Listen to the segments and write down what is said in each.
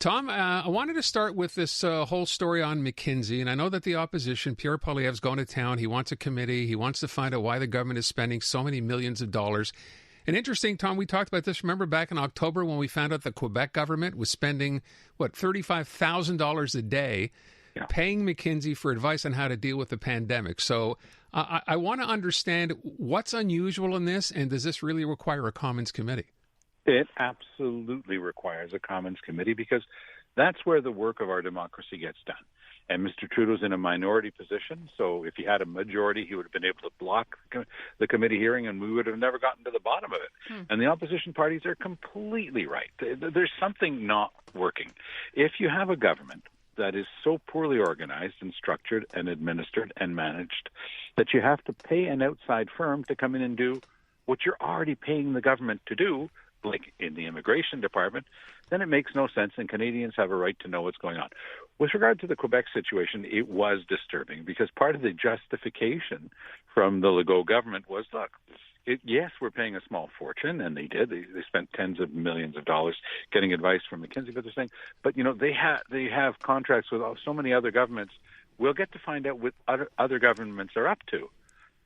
Tom, I wanted to start with this whole story on McKinsey, and I know that the opposition, Pierre Poilievre's going to town. He wants a committee. He wants to find out why the government is spending so many millions of dollars. And interesting, Tom, we talked about this, remember, back in October when we found out the Quebec government was spending, $35,000 a day paying McKinsey for advice on how to deal with the pandemic. So I want to understand what's unusual in this, and does this really require a Commons committee? It absolutely requires a Commons committee because that's where the work of our democracy gets done. And Mr. Trudeau's in a minority position, so if he had a majority, he would have been able to block the committee hearing, and we would have never gotten to the bottom of it. And the opposition parties are completely right. There's something not working. If you have a government that is so poorly organized and structured and administered and managed that you have to pay an outside firm to come in and do what you're already paying the government to do, like in the immigration department, then it makes no sense, and Canadians have a right to know what's going on. With regard to the Quebec situation, it was disturbing because part of the justification from the Legault government was, look, yes, we're paying a small fortune, and they did. They spent tens of millions of dollars getting advice from McKinsey, but they're saying, but they have contracts with so many other governments. We'll get to find out what other governments are up to.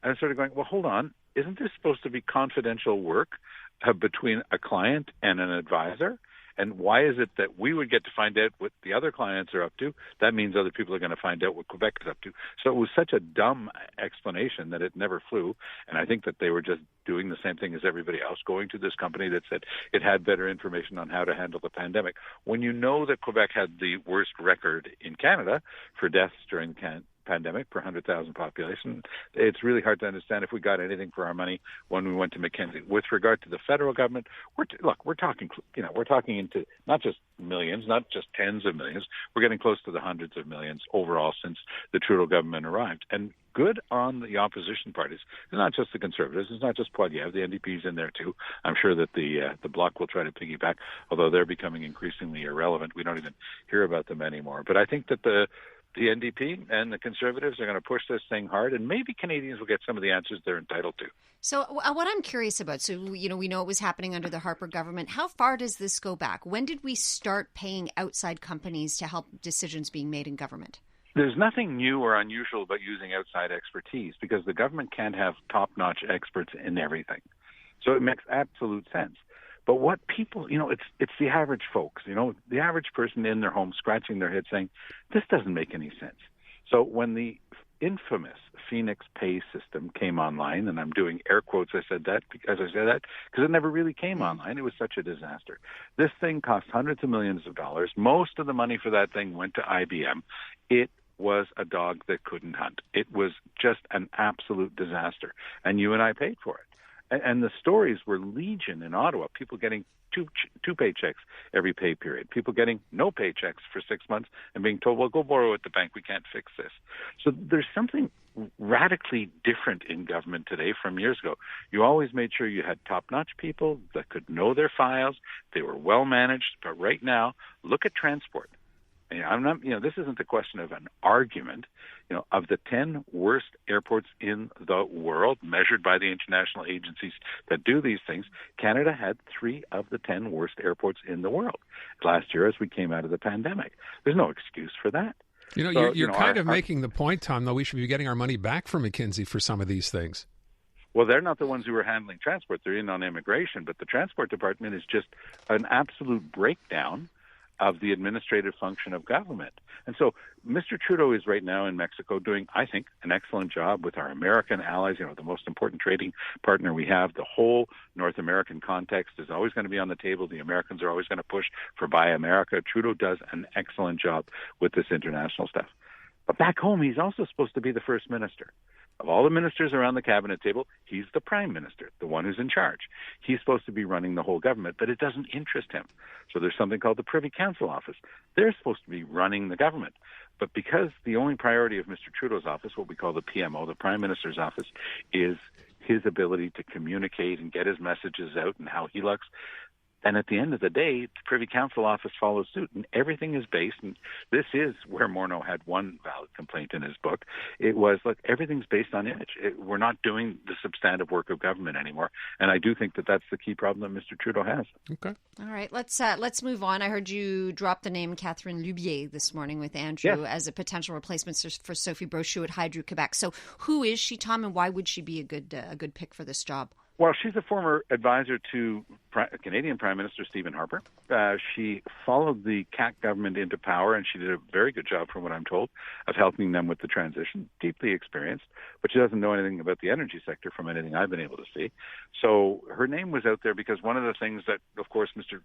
And I'm sort of going, well, hold on, isn't this supposed to be confidential work between a client and an advisor? And why is it that we would get to find out what the other clients are up to? That means other people are going to find out what Quebec is up to. So it was such a dumb explanation that it never flew. And I think that they were just doing the same thing as everybody else, going to this company that said it had better information on how to handle the pandemic. When you know that Quebec had the worst record in Canada for deaths during pandemic per 100,000 population, it's really hard to understand if we got anything for our money when we went to McKinsey. With regard to the federal government, we're talking into not just millions, not just tens of millions. We're getting close to the hundreds of millions overall since the Trudeau government arrived. And good on the opposition parties. It's not just the Conservatives. It's not just Poilievre. The NDP's in there too. I'm sure that the Bloc will try to piggyback, although they're becoming increasingly irrelevant. We don't even hear about them anymore. But I think that the NDP and the Conservatives are going to push this thing hard, and maybe Canadians will get some of the answers they're entitled to. So what I'm curious about, so, we know it was happening under the Harper government. How far does this go back? When did we start paying outside companies to help decisions being made in government? There's nothing new or unusual about using outside expertise because the government can't have top-notch experts in everything. So it makes absolute sense. But what people, it's the average folks, the average person in their home scratching their head saying, this doesn't make any sense. So when the infamous Phoenix Pay system came online, and I'm doing air quotes as I say that, because it never really came online. It was such a disaster. This thing cost hundreds of millions of dollars. Most of the money for that thing went to IBM. It was a dog that couldn't hunt. It was just an absolute disaster. And you and I paid for it. And the stories were legion in Ottawa, people getting two paychecks every pay period, people getting no paychecks for 6 months and being told, well, go borrow at the bank, we can't fix this. So there's something radically different in government today from years ago. You always made sure you had top-notch people that could know their files, they were well managed, but right now, look at transport. This isn't a question of an argument. Of the 10 worst airports in the world, measured by the international agencies that do these things, Canada had 3 of the 10 worst airports in the world last year as we came out of the pandemic. There's no excuse for that. You're kind of making the point, Tom, though, we should be getting our money back from McKinsey for some of these things. Well, they're not the ones who are handling transport. They're in on immigration, but the transport department is just an absolute breakdown of the administrative function of government. And so Mr. Trudeau is right now in Mexico doing, I think, an excellent job with our American allies, the most important trading partner we have. The whole North American context is always going to be on the table. The Americans are always going to push for Buy America. Trudeau does an excellent job with this international stuff. But back home, he's also supposed to be the first minister. Of all the ministers around the cabinet table, he's the prime minister, the one who's in charge. He's supposed to be running the whole government, but it doesn't interest him. So there's something called the Privy Council office. They're supposed to be running the government. But because the only priority of Mr. Trudeau's office, what we call the PMO, the prime minister's office, is his ability to communicate and get his messages out and how he looks, And at the end of the day, the Privy Council office follows suit, and everything is based, and this is where Morneau had one valid complaint in his book. It was, look, everything's based on image. We're not doing the substantive work of government anymore. And I do think that that's the key problem that Mr. Trudeau has. Okay. All right, let's move on. I heard you drop the name Catherine Lubier this morning with Andrew as a potential replacement for Sophie Brochu at Hydro-Quebec. So who is she, Tom, and why would she be a good pick for this job? Well, she's a former advisor to Canadian Prime Minister Stephen Harper. She followed the CAC government into power, and she did a very good job, from what I'm told, of helping them with the transition. Deeply experienced, but she doesn't know anything about the energy sector from anything I've been able to see. So her name was out there because one of the things that, of course, Mr.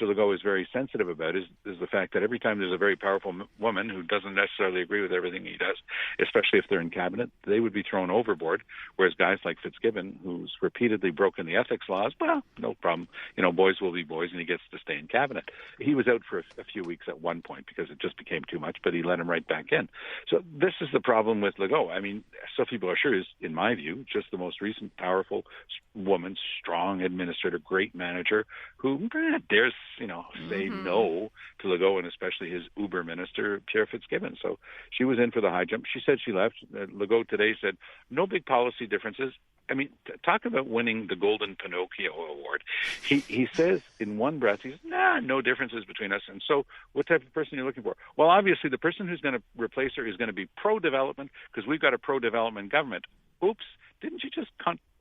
Legault is very sensitive about is the fact that every time there's a very powerful woman who doesn't necessarily agree with everything he does, especially if they're in cabinet, they would be thrown overboard, whereas guys like Fitzgibbon, who's repeatedly broken the ethics laws, well, no problem. Boys will be boys, and he gets to stay in cabinet. He was out for a few weeks at one point because it just became too much, but he let him right back in. So this is the problem with Legault. I mean, Sophie Brochu is, in my view, just the most recent powerful woman, strong administrator, great manager, who dares, say no to Legault, and especially his Uber minister, Pierre Fitzgibbon. So she was in for the high jump. She said she left. Legault today said, no big policy differences. I mean, talk about winning the Golden Pinocchio Award. He says in one breath, he says, no differences between us. And so what type of person are you looking for? Well, obviously, the person who's going to replace her is going to be pro-development because we've got a pro-development government. Oops, didn't you just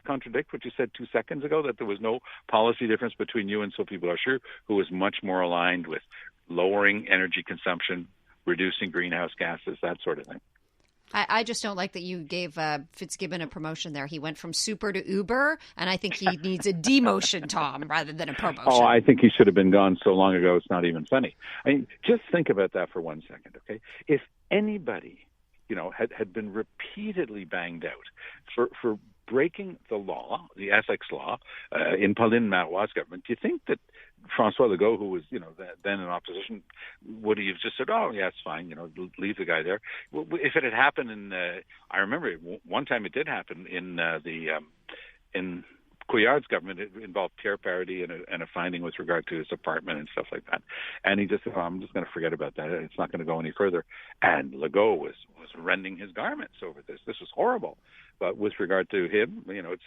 contradict what you said 2 seconds ago, that there was no policy difference between you and Sophie Brochu, who is much more aligned with lowering energy consumption, reducing greenhouse gases, that sort of thing? I just don't like that you gave Fitzgibbon a promotion there. He went from super to Uber, and I think he needs a demotion, Tom, rather than a promotion. Oh, I think he should have been gone so long ago it's not even funny. I mean, just think about that for 1 second, okay? If anybody, had been repeatedly banged out for breaking the law, the ethics law, in Pauline Marois' government, do you think that François Legault, who was, then in opposition, would he have just said, oh, yeah, it's fine, leave the guy there? Well, if it had happened I remember one time it did happen in Couillard's government. It involved Pierre Paradis and a finding with regard to his apartment and stuff like that. And he just said, I'm just going to forget about that. It's not going to go any further. And Legault was rending his garments over this. This was horrible. But with regard to him, it's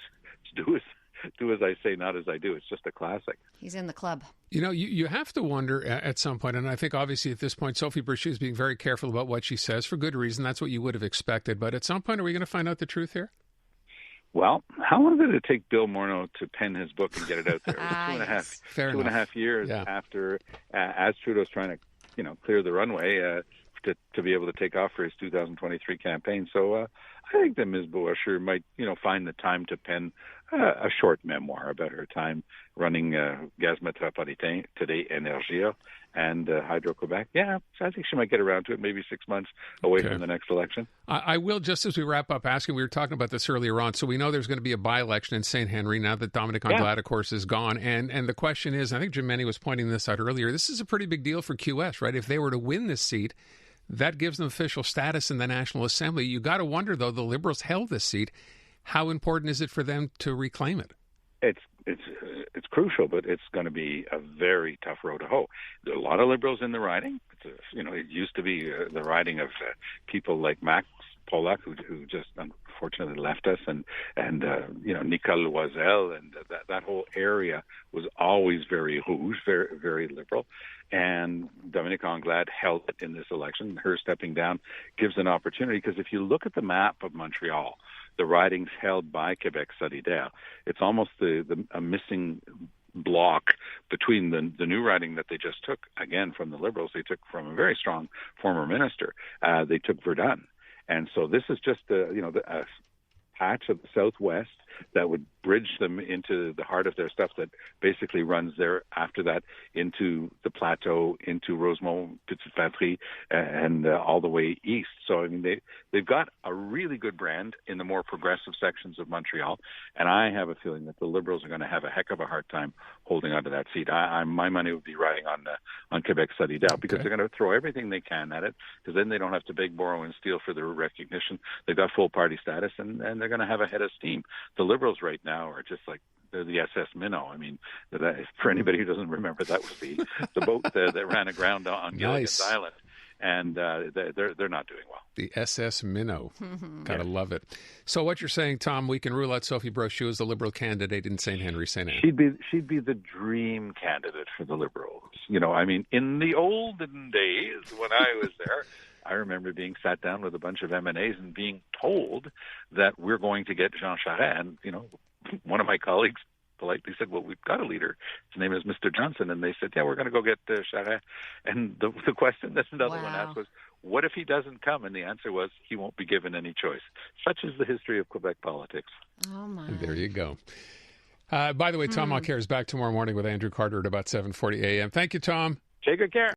do as I say, not as I do. It's just a classic. He's in the club. You have to wonder at some point, and I think obviously at this point, Sophie Brochu is being very careful about what she says for good reason. That's what you would have expected. But at some point, are we going to find out the truth here? Well, how long did it take Bill Morneau to pen his book and get it out there? It was two and a half years after, as Trudeau's trying to, clear the runway to be able to take off for his 2023 campaign. So I think that Ms. Brochu might, find the time to pen a short memoir about her time running Gaz Metropolitain, today Energia, and Hydro-Quebec. Yeah, so I think she might get around to it, maybe 6 months away from the next election. I will, just as we wrap up, ask you, we were talking about this earlier on, so we know there's going to be a by-election in St. Henry now that Dominic Anglade, of course, is gone. And the question is, I think Jim Meny was pointing this out earlier, this is a pretty big deal for QS, right? If they were to win this seat, that gives them official status in the National Assembly. You got to wonder, though, the Liberals held this seat. How important is it for them to reclaim it? It's crucial, but it's going to be a very tough road to hoe. There are a lot of Liberals in the riding. It used to be the riding of people like Max Polak, who just unfortunately left us, and Nicole Loisel, and that whole area was always very rouge, very, very liberal. And Dominic Anglade held it in this election. Her stepping down gives an opportunity, because if you look at the map of Montreal, the ridings held by Quebec Solidaire, it's almost a missing block between the new riding that they just took, again, from the Liberals. They took from a very strong former minister. They took Verdun. And so this is just a patch of the Southwest that would bridge them into the heart of their stuff that basically runs there after that into the plateau, into Rosemont, Petite Patrie, and all the way east. So, I mean, they've got a really good brand in the more progressive sections of Montreal, and I have a feeling that the Liberals are going to have a heck of a hard time holding onto that seat. My money would be riding on Quebec Solidaire, because they're going to throw everything they can at it, because then they don't have to beg, borrow, and steal for their recognition. They've got full party status, and they're going to have a head of steam. The Liberals right now are just like, the SS Minnow. I mean, for anybody who doesn't remember, that was the boat that ran aground on Gilligan's Island. And they're not doing well. The SS Minnow. Gotta love it. So what you're saying, Tom, we can rule out Sophie Brochu as the Liberal candidate in St. Henry, St. Anne. She'd be the dream candidate for the Liberals. I mean, in the olden days when I was there, I remember being sat down with a bunch of MNAs and being told that we're going to get Jean Charest. And, one of my colleagues politely said, well, we've got a leader. His name is Mr. Johnson. And they said, yeah, we're going to go get Charest. And the question that another one asked was, what if he doesn't come? And the answer was, he won't be given any choice. Such is the history of Quebec politics. Oh, my. And there you go. By the way, Tom Mulcair is back tomorrow morning with Andrew Carter at about 7:40 a.m. Thank you, Tom. Take good care.